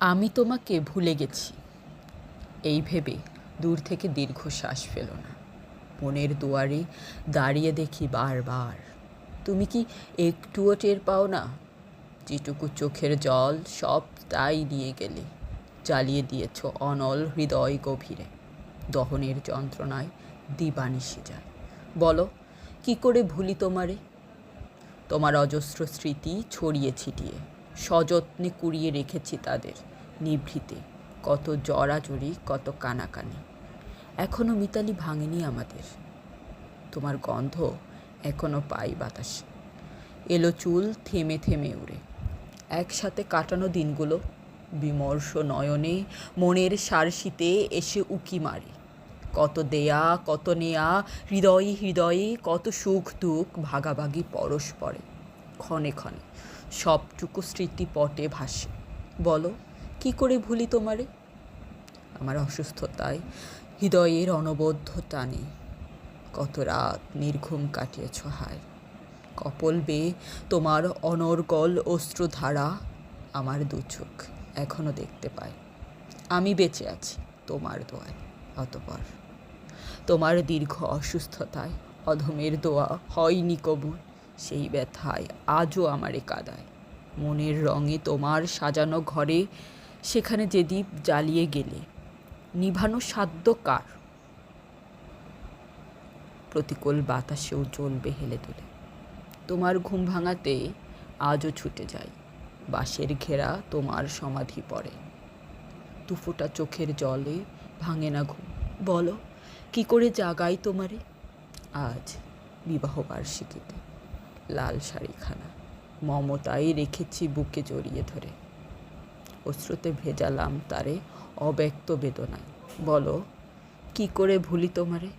আমি তোমাকে ভুলে গেছি এই ভেবে দূর থেকে দীর্ঘশ্বাস ফেলো না। মনের দুয়ারে দাঁড়িয়ে দেখি বারবার, তুমি কি একটুও টের পাও না? যেটুকু চোখের জল সব তাই নিয়ে গেলে, জ্বালিয়ে দিয়েছ অনল হৃদয় গভীরে। দহনের যন্ত্রণায় দিবানিশি যায়। বলো, কি করে ভুলি তোমারে? তোমার অজস্র স্মৃতি ছড়িয়ে ছিটিয়ে সযত্নে কুড়িয়ে রেখেছি তাদের নিভৃতে। কত জড়াজড়ি, কত কানাকানি, এখনো মিতালি ভাঙেনি আমাদের। তোমার গন্ধ এখনো পাই বাতাসে, এলো চুল থেমে থেমে উড়ে। একসাথে কাটানো দিনগুলো বিমর্ষ নয়নে মনের সারশিতে এসে উকি মারে। কত দেয়া, কত নেয়া, হৃদয়ে হৃদয়ে কত সুখ দুঃখ ভাগাভাগি পরস্পরে। ক্ষণে ক্ষণে সবটুকু স্মৃতিপটে ভাসে। বলো, কি করে ভুলি তোমারে? আমার অসুস্থতায় হৃদয়ের অনবদ্য টানে কত রাত নির্ঘুম কাটিয়েছ হায়। কপল বেয়ে তোমার অনর্গল অশ্রুধারা আমার দু চোখ এখনো দেখতে পায়। আমি বেঁচে আছি তোমার দোয়ায়। অতঃপর তোমার দীর্ঘ অসুস্থতায় অধমের দোয়া হয়নি কবুল, সেই ব্যথায় আজও আমারে কাঁদায়। মনের রঙে তোমার সাজানো ঘরে, সেখানে যে দ্বীপ জ্বালিয়ে গেলে, নিভানো সাধ্য কার? প্রতিকূল বাতাসেও জ্বলবে হেলে দুলে। তোমার ঘুম ভাঙাতে আজও ছুটে যাই, বাঁশের ঘেরা তোমার সমাধি পড়ে। দুফোঁটা চোখের জলে ভাঙে না ঘুম। বলো, কি করে জাগাই তোমারে? আজ বিবাহবার্ষিকীতে লাল শাড়িখানা মমতায় রেখেছি বুকে জড়িয়ে ধরে। অশ্রুতে ভেজালাম তারে অব্যক্ত বেদনায়। বলো, কি করে ভুলি তোমারে?